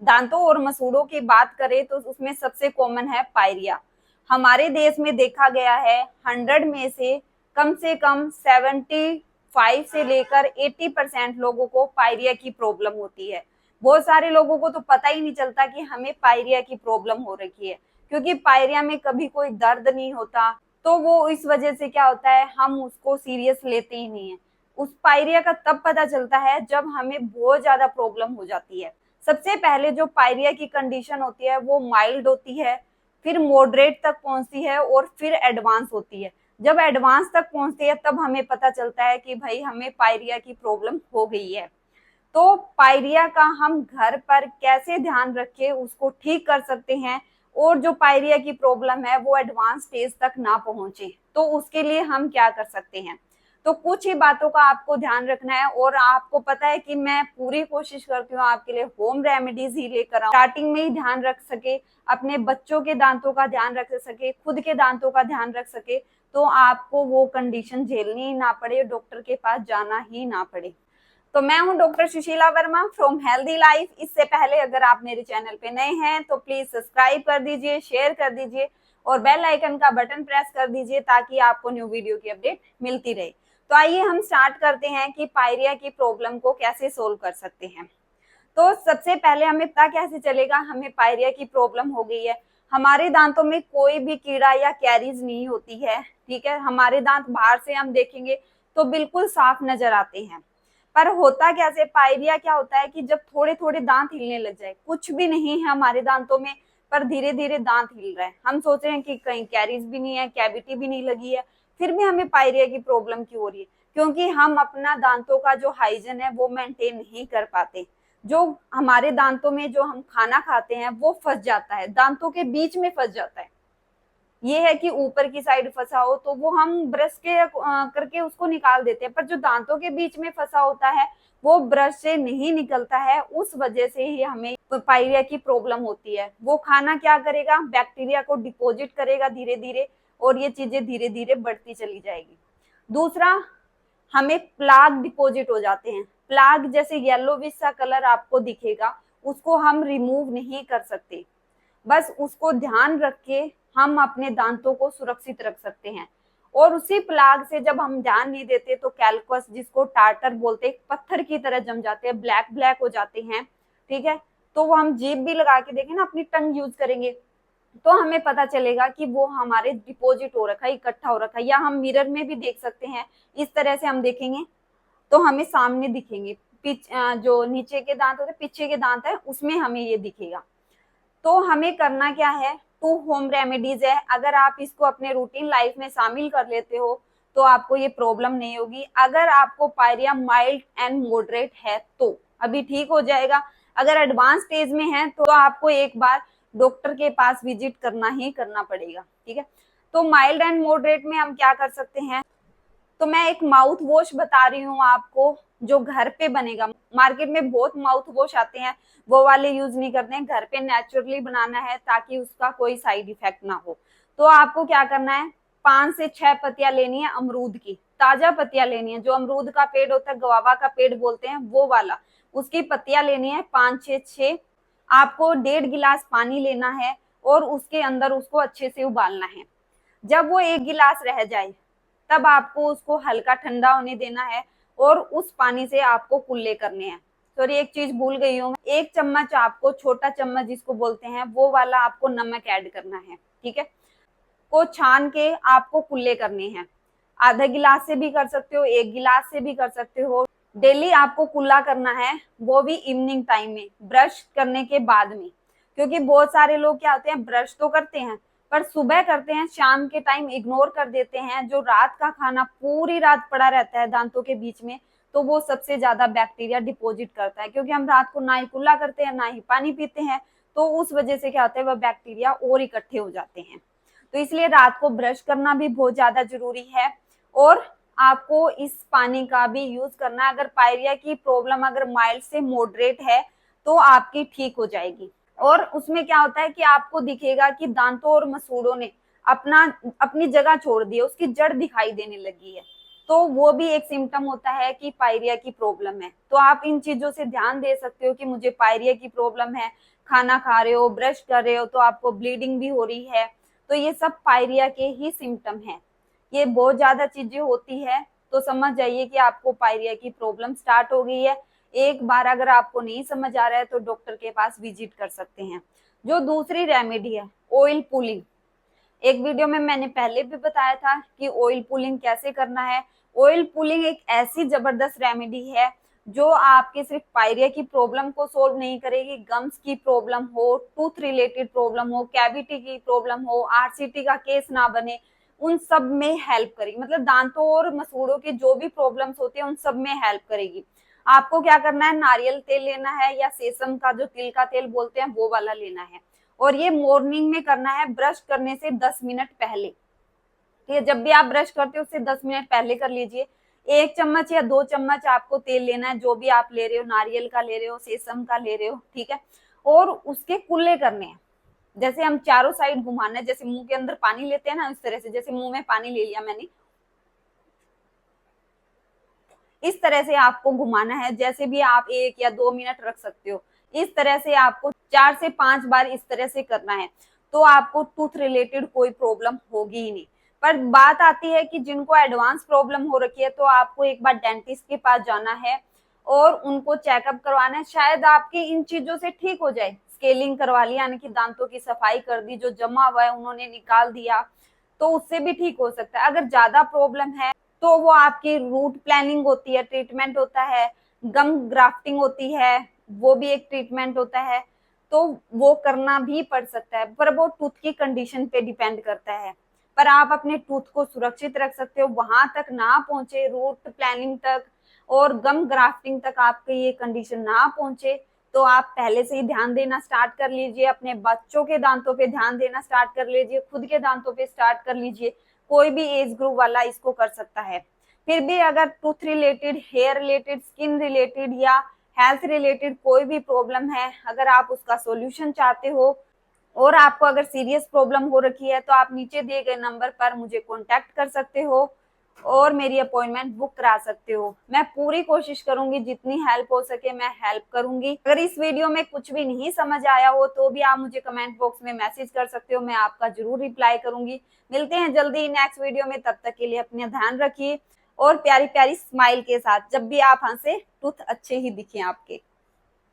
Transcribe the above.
दांतों और मसूड़ों की बात करें तो उसमें सबसे कॉमन है पायरिया। हमारे देश में देखा गया है 100 में से कम 75 से लेकर 80% लोगों को पायरिया की प्रॉब्लम होती है। बहुत सारे लोगों को तो पता ही नहीं चलता कि हमें पायरिया की प्रॉब्लम हो रखी है, क्योंकि पायरिया में कभी कोई दर्द नहीं होता। तो वो इस वजह से क्या होता है, हम उसको सीरियस लेते ही नहीं है। उस पायरिया का तब पता चलता है जब हमें बहुत ज्यादा प्रॉब्लम हो जाती है। सबसे पहले जो पायरिया की कंडीशन होती है वो माइल्ड होती है, फिर मॉडरेट तक पहुंचती है और फिर एडवांस होती है। जब एडवांस तक पहुंचती है तब हमें पता चलता है कि भाई हमें पायरिया की प्रॉब्लम हो गई है। तो पायरिया का हम घर पर कैसे ध्यान रख के उसको ठीक कर सकते हैं और जो पायरिया की प्रॉब्लम है वो एडवांस स्टेज तक ना पहुंचे, तो उसके लिए हम क्या कर सकते हैं। तो कुछ ही बातों का आपको ध्यान रखना है, और आपको पता है कि मैं पूरी कोशिश करती हूँ आपके लिए होम रेमेडीज ही लेकर आऊं, स्टार्टिंग में ही ध्यान रख सके, अपने बच्चों के दांतों का ध्यान रख सके, खुद के दांतों का ध्यान रख सके, तो आपको वो कंडीशन झेलनी ही ना पड़े, डॉक्टर के पास जाना ही ना पड़े। तो मैं हूं doctor Sushila Verma from healthy life. इससे पहले अगर आप मेरे चैनल पे नए हैं तो प्लीज सब्सक्राइब कर दीजिए, शेयर कर दीजिए और बेल आइकन का बटन प्रेस कर दीजिए ताकि आपको न्यू वीडियो की अपडेट मिलती रहे। तो आइए हम स्टार्ट करते हैं कि पायरिया की प्रॉब्लम को कैसे सोल्व कर सकते हैं। तो सबसे पहले हमें पता कैसे चलेगा हमें पायरिया की प्रॉब्लम हो गई है। हमारे दांतों में कोई भी कीड़ा या कैरीज नहीं होती है, ठीक है। हमारे दांत बाहर से हम देखेंगे तो बिल्कुल साफ नजर आते हैं, पर होता कैसे, पायरिया क्या होता है कि जब थोड़े थोड़े दांत हिलने लग जाए, कुछ भी नहीं है हमारे दांतों में पर धीरे धीरे दांत हिल रहा है, हम सोच रहे हैं कि कहीं कैरीज भी नहीं है, कैविटी भी नहीं लगी है, फिर भी हमें पायरिया की प्रॉब्लम क्यों हो रही है, क्योंकि हम अपना दांतों का जो हाइजीन है वो मेंटेन नहीं कर पाते। जो हमारे दांतों में जो हम खाना खाते हैं वो फंस जाता है, दांतों के बीच में फंस जाता है। ये है कि ऊपर की साइड फंसा हो तो वो हम ब्रश के करके उसको निकाल देते हैं, पर जो दांतों के बीच में फंसा होता है वो ब्रश से नहीं निकलता है, उस वजह से ही हमें पायरिया की प्रॉब्लम होती है। वो खाना क्या करेगा, बैक्टीरिया को डिपॉजिट करेगा धीरे धीरे, और ये चीजें धीरे धीरे बढ़ती चली जाएगी। दूसरा, हमें प्लाग डिपॉजिट हो जाते हैं। प्लाग जैसे येलोविश सा कलर आपको दिखेगा, उसको हम रिमूव नहीं कर सकते, बस उसको ध्यान रख के हम अपने दांतों को सुरक्षित रख सकते हैं। और उसी प्लाग से जब हम ध्यान नहीं देते तो कैल्कस, जिसको टार्टर बोलते हैं, पत्थर की तरह जम जाते हैं, ब्लैक ब्लैक हो जाते हैं, ठीक है। तो वो हम जीभ भी लगा के देखें ना, अपनी टंग यूज करेंगे तो हमें पता चलेगा कि वो हमारे डिपॉजिट हो रखा है, इकट्ठा हो रखा है। या हम मिरर में भी देख सकते हैं, इस तरह से हम देखेंगे तो हमें सामने दिखेंगे, जो नीचे के दांत होते हैं, पीछे के दांत है, उसमें हमें ये दिखेगा। तो हमें करना क्या है, 2 होम रेमेडीज है, अगर आप इसको अपने रूटीन लाइफ में शामिल कर लेते हो तो आपको ये प्रॉब्लम नहीं होगी। अगर आपको पायरिया माइल्ड एंड मॉडरेट है तो अभी ठीक हो जाएगा, अगर एडवांस स्टेज में है तो आपको एक बार डॉक्टर के पास विजिट करना ही करना पड़ेगा, ठीक है। तो माइल्ड एंड मॉडरेट में हम क्या कर सकते हैं, तो मैं एक माउथ वॉश बता रही हूँ आपको जो घर पे बनेगा। मार्केट में बहुत माउथ वॉश आते हैं, वो वाले यूज नहीं करते हैं, घर पे नेचुरली बनाना है ताकि उसका कोई साइड इफेक्ट ना हो। तो आपको क्या करना है, 5 से 6 पत्तियां लेनी है अमरूद की, ताजा पत्तियां लेनी है, जो अमरूद का पेड़ होता है, गवावा का पेड़ बोलते हैं वो वाला, उसकी पत्तियां लेनी है 5 से 6। आपको 1.5 गिलास पानी लेना है और उसके अंदर उसको अच्छे से उबालना है। जब वो 1 गिलास रह जाए तब आपको उसको हल्का ठंडा होने देना है और उस पानी से आपको कुल्ले करने हैं। सॉरी, एक चीज भूल गई हूँ, 1 चम्मच आपको, छोटा चम्मच जिसको बोलते हैं, वो वाला आपको नमक ऐड करना है, ठीक है। को छान के आपको कुल्ले करने हैं। आधा गिलास से भी कर सकते हो, 1 गिलास से भी कर सकते हो। डेली आपको कुल्ला करना है, वो भी इवनिंग टाइम में, ब्रश करने के बाद में, क्योंकि बहुत सारे लोग क्या होते हैं, ब्रश तो करते हैं पर सुबह करते हैं, शाम के टाइम इग्नोर कर देते हैं। जो रात का खाना पूरी रात पड़ा रहता है दांतों के बीच में, तो वो सबसे ज्यादा बैक्टीरिया डिपॉजिट करता है, क्योंकि हम रात को ना ही कुल्ला करते हैं ना ही पानी पीते हैं, तो उस वजह से क्या होता है, वह बैक्टीरिया और इकट्ठे हो जाते हैं। तो इसलिए रात को ब्रश करना भी बहुत ज्यादा जरूरी है, और आपको इस पानी का भी यूज करना। अगर पायरिया की प्रॉब्लम अगर माइल्ड से मॉडरेट है तो आपकी ठीक हो जाएगी। और उसमें क्या होता है कि आपको दिखेगा कि दांतों और मसूड़ों ने अपनी जगह छोड़ दी है, उसकी जड़ दिखाई देने लगी है। तो वो भी एक सिम्टम होता है कि पायरिया की प्रॉब्लम है। तो आप इन चीजों से ध्यान दे सकते हो कि मुझे पायरिया की प्रॉब्लम है, खाना खा रहे हो, ब्रश कर रहे हो तो आपको ब्लीडिंग भी हो रही है, तो ये सब पायरिया के ही सिम्टम है। ये बहुत ज्यादा चीजें होती है तो समझ जाइए कि आपको पायरिया की प्रॉब्लम स्टार्ट हो गई है। एक बार अगर आपको नहीं समझ आ रहा है तो डॉक्टर के पास विजिट कर सकते हैं। जो दूसरी रेमेडी है, ऑयल पुलिंग। एक वीडियो में मैंने पहले भी बताया था कि ऑयल पुलिंग कैसे करना है। ऑयल पुलिंग एक ऐसी जबरदस्त रेमेडी है जो आपके सिर्फ पायरिया की प्रॉब्लम को सोल्व नहीं करेगी, गम्स की प्रॉब्लम हो, टूथ रिलेटेड प्रॉब्लम हो, कैविटी की प्रॉब्लम हो, आरसीटी का केस ना बने, उन सब में हेल्प करेगी। मतलब दांतों और मसूड़ों की जो भी प्रॉब्लम्स होती है उन सब में हेल्प करेगी। आपको क्या करना है, नारियल तेल लेना है या सेसम का जो तिल का तेल बोलते हैं वो वाला लेना है, और ये मॉर्निंग में करना है ब्रश करने से 10 मिनट पहले। ठीक है, जब भी आप ब्रश करते हो उससे 10 मिनट पहले कर लीजिए। 1 चम्मच या 2 चम्मच आपको तेल लेना है, जो भी आप ले रहे हो, नारियल का ले रहे हो, सेसम का ले रहे हो, ठीक है। और उसके कुल्ले करने हैं, जैसे हम चारों साइड घुमाना है, जैसे मुंह के अंदर पानी लेते हैं ना, इस तरह से, जैसे मुंह में पानी ले लिया मैंने, इस तरह से आपको घुमाना है। जैसे भी आप 1 या 2 मिनट रख सकते हो, इस तरह से आपको 4 से 5 बार इस तरह से करना है, तो आपको टूथ रिलेटेड कोई प्रॉब्लम होगी ही नहीं। पर बात आती है कि जिनको एडवांस प्रॉब्लम हो रखी है तो आपको एक बार डेंटिस्ट के पास जाना है और उनको चेकअप करवाना है, शायद आपकी इन चीजों से ठीक हो जाए। स्केलिंग करवा ली, यानी कि दांतों की सफाई कर दी, जो जमा हुआ है उन्होंने निकाल दिया, तो उससे भी ठीक हो सकता है। अगर ज्यादा प्रॉब्लम है तो वो आपकी रूट प्लानिंग होती है, ट्रीटमेंट होता है, गम ग्राफ्टिंग होती है, वो भी एक ट्रीटमेंट होता है, तो वो करना भी पड़ सकता है, पर वो टूथ की कंडीशन पे डिपेंड करता है। पर आप अपने टूथ को सुरक्षित रख सकते हो, वहां तक ना पहुंचे, रूट प्लानिंग तक और गम ग्राफ्टिंग तक आपकी ये कंडीशन ना पहुंचे, तो आप पहले से ही ध्यान देना स्टार्ट कर लीजिए। अपने बच्चों के दांतों पे ध्यान देना स्टार्ट कर लीजिए, खुद के दांतों पे स्टार्ट कर लीजिए। कोई भी एज ग्रुप वाला इसको कर सकता है। फिर भी अगर tooth related, hair related, skin related या हेल्थ रिलेटेड कोई भी प्रॉब्लम है, अगर आप उसका सॉल्यूशन चाहते हो और आपको अगर सीरियस प्रॉब्लम हो रखी है, तो आप नीचे दिए गए नंबर पर मुझे कांटेक्ट कर सकते हो और मेरी अपॉइंटमेंट बुक करा सकते हो। मैं पूरी कोशिश करूंगी, जितनी हेल्प हो सके मैं हेल्प करूंगी। अगर इस वीडियो में कुछ भी नहीं समझ आया हो तो भी आप मुझे कमेंट बॉक्स में मैसेज कर सकते हो, मैं आपका जरूर रिप्लाई करूंगी। मिलते हैं जल्दी नेक्स्ट वीडियो में, तब तक के लिए अपना ध्यान रखिए और प्यारी प्यारी स्माइल के साथ, जब भी आप हंसे टूथ अच्छे ही दिखे आपके।